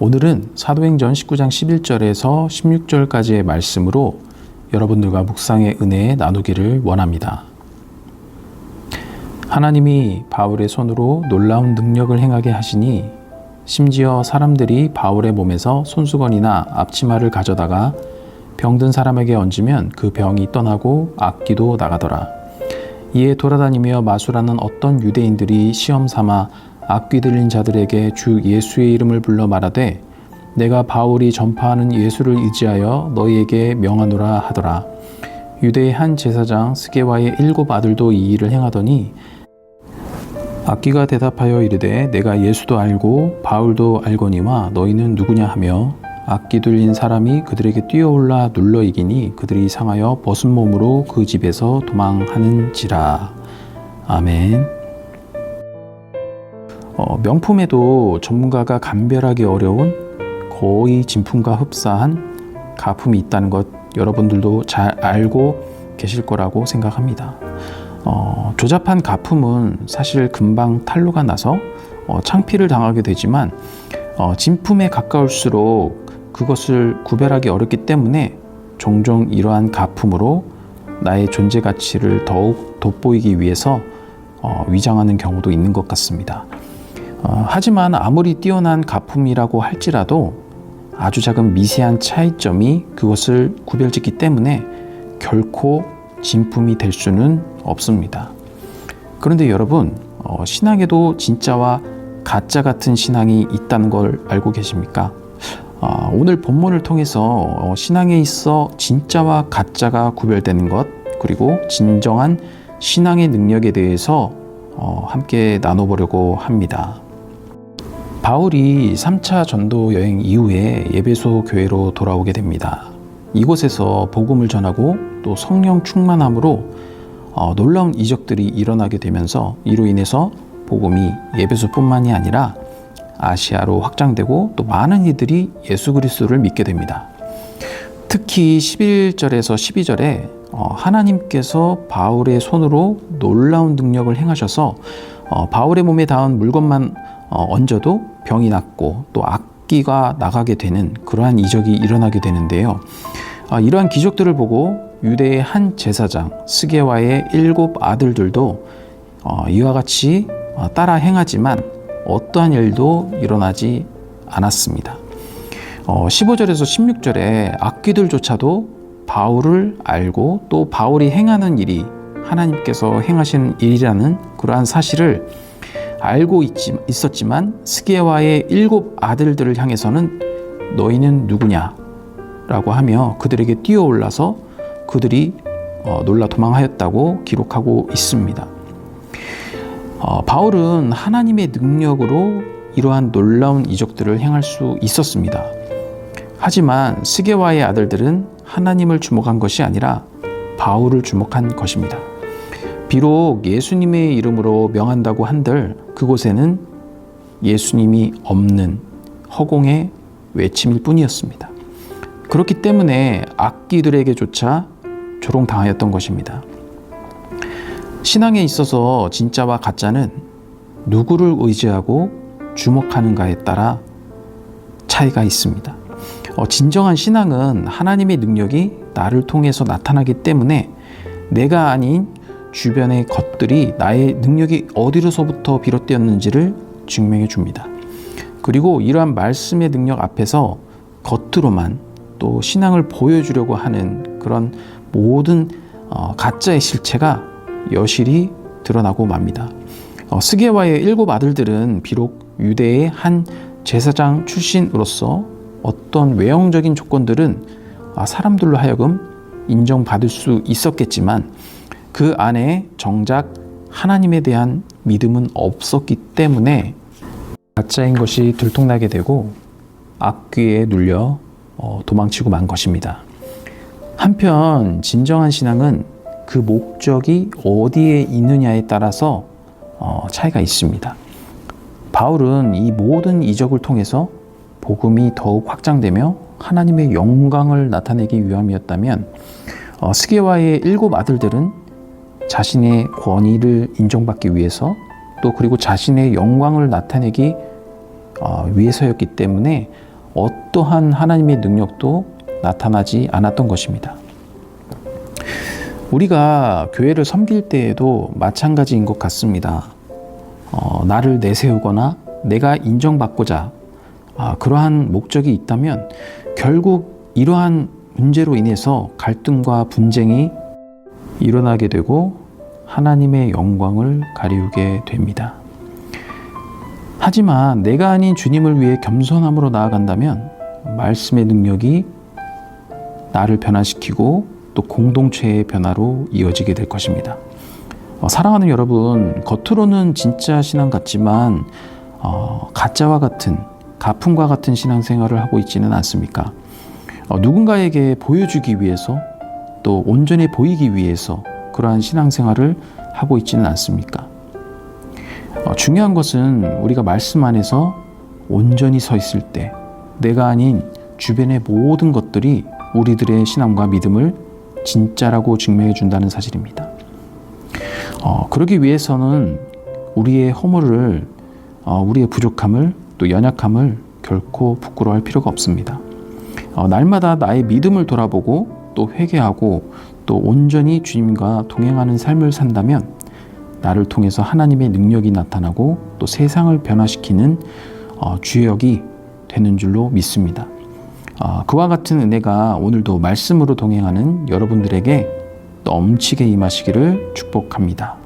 오늘은 사도행전 19장 11절에서 16절까지의 말씀으로 여러분들과 묵상의 은혜에 나누기를 원합니다. 하나님이 바울의 손으로 놀라운 능력을 행하게 하시니 심지어 사람들이 바울의 몸에서 손수건이나 앞치마를 가져다가 병든 사람에게 얹으면 그 병이 떠나고 악기도 나가더라. 이에 돌아다니며 마술하는 어떤 유대인들이 시험 삼아 악귀 들린 자들에게 주 예수의 이름을 불러 말하되 내가 바울이 전파하는 예수를 의지하여 너희에게 명하노라 하더라. 유대의 한 제사장 스게와의 7 아들도 이 일을 행하더니 악귀가 대답하여 이르되 내가 예수도 알고 바울도 알거니와 너희는 누구냐 하며 악귀 들린 사람이 그들에게 뛰어올라 눌러 이기니 그들이 상하여 벗은 몸으로 그 집에서 도망하는지라. 아멘. 명품에도 전문가가 감별하기 어려운 거의 진품과 흡사한 가품이 있다는 것 여러분들도 잘 알고 계실 거라고 생각합니다. 조잡한 가품은 사실 금방 탄로가 나서 창피를 당하게 되지만 진품에 가까울수록 그것을 구별하기 어렵기 때문에 종종 이러한 가품으로 나의 존재 가치를 더욱 돋보이기 위해서 위장하는 경우도 있는 것 같습니다. 하지만 아무리 뛰어난 가품이라고 할지라도 아주 작은 미세한 차이점이 그것을 구별짓기 때문에 결코 진품이 될 수는 없습니다. 그런데 여러분, 신앙에도 진짜와 가짜 같은 신앙이 있다는 걸 알고 계십니까? 오늘 본문을 통해서 신앙에 있어 진짜와 가짜가 구별되는 것, 그리고 진정한 신앙의 능력에 대해서 함께 나눠보려고 합니다. 바울이 3차 전도 여행 이후에 에베소 교회로 돌아오게 됩니다. 이곳에서 복음을 전하고 또 성령 충만함으로 놀라운 이적들이 일어나게 되면서 이로 인해서 복음이 에베소뿐만이 아니라 아시아로 확장되고 또 많은 이들이 예수 그리스도를 믿게 됩니다. 특히 11절에서 12절에 하나님께서 바울의 손으로 놀라운 능력을 행하셔서 바울의 몸에 닿은 물건만 얹어도 병이 낫고 또 악기가 나가게 되는 그러한 이적이 일어나게 되는데요. 이러한 기적들을 보고 유대의 한 제사장 스게와의 7 아들들도 이와 같이 따라 행하지만 어떠한 일도 일어나지 않았습니다. 15절에서 16절에 악귀들조차도 바울을 알고 또 바울이 행하는 일이 하나님께서 행하시는 일이라는 그러한 사실을 알고 있었지만 스게와의 7 아들들을 향해서는 너희는 누구냐? 라고 하며 그들에게 뛰어올라서 그들이 놀라 도망하였다고 기록하고 있습니다. 바울은 하나님의 능력으로 이러한 놀라운 이적들을 행할 수 있었습니다. 하지만 스게와의 아들들은 하나님을 주목한 것이 아니라 바울을 주목한 것입니다. 비록 예수님의 이름으로 명한다고 한들 그곳에는 예수님이 없는 허공의 외침일 뿐이었습니다. 그렇기 때문에 악귀들에게조차 조롱당하였던 것입니다. 신앙에 있어서 진짜와 가짜는 누구를 의지하고 주목하는가에 따라 차이가 있습니다. 진정한 신앙은 하나님의 능력이 나를 통해서 나타나기 때문에 내가 아닌 주변의 것들이 나의 능력이 어디로서부터 비롯되었는지를 증명해 줍니다. 그리고 이러한 말씀의 능력 앞에서 겉으로만 또 신앙을 보여주려고 하는 그런 모든 가짜의 실체가 여실히 드러나고 맙니다. 스게와의 7 아들들은 비록 유대의 한 제사장 출신으로서 어떤 외형적인 조건들은 사람들로 하여금 인정받을 수 있었겠지만 그 안에 정작 하나님에 대한 믿음은 없었기 때문에 가짜인 것이 들통나게 되고 악귀에 눌려 도망치고 만 것입니다. 한편 진정한 신앙은 그 목적이 어디에 있느냐에 따라서 차이가 있습니다. 바울은 이 모든 이적을 통해서 복음이 더욱 확장되며 하나님의 영광을 나타내기 위함이었다면 스게와의 7 아들들은 자신의 권위를 인정받기 위해서 또 그리고 자신의 영광을 나타내기 위해서였기 때문에 어떠한 하나님의 능력도 나타나지 않았던 것입니다. 우리가 교회를 섬길 때에도 마찬가지인 것 같습니다. 나를 내세우거나 내가 인정받고자 그러한 목적이 있다면 결국 이러한 문제로 인해서 갈등과 분쟁이 일어나게 되고 하나님의 영광을 가리우게 됩니다. 하지만 내가 아닌 주님을 위해 겸손함으로 나아간다면 말씀의 능력이 나를 변화시키고 또 공동체의 변화로 이어지게 될 것입니다. 사랑하는 여러분, 겉으로는 진짜 신앙 같지만 가짜와 같은, 가품과 같은 신앙생활을 하고 있지는 않습니까? 누군가에게 보여주기 위해서 또 온전히 보이기 위해서 그러한 신앙생활을 하고 있지는 않습니까? 중요한 것은 우리가 말씀 안에서 온전히 서 있을 때 내가 아닌 주변의 모든 것들이 우리들의 신앙과 믿음을 진짜라고 증명해 준다는 사실입니다. 그러기 위해서는 우리의 허물을, 우리의 부족함을 또 연약함을 결코 부끄러워할 필요가 없습니다. 날마다 나의 믿음을 돌아보고 또 회개하고 또 온전히 주님과 동행하는 삶을 산다면 나를 통해서 하나님의 능력이 나타나고 또 세상을 변화시키는 주역이 되는 줄로 믿습니다. 그와 같은 은혜가 오늘도 말씀으로 동행하는 여러분들에게 넘치게 임하시기를 축복합니다.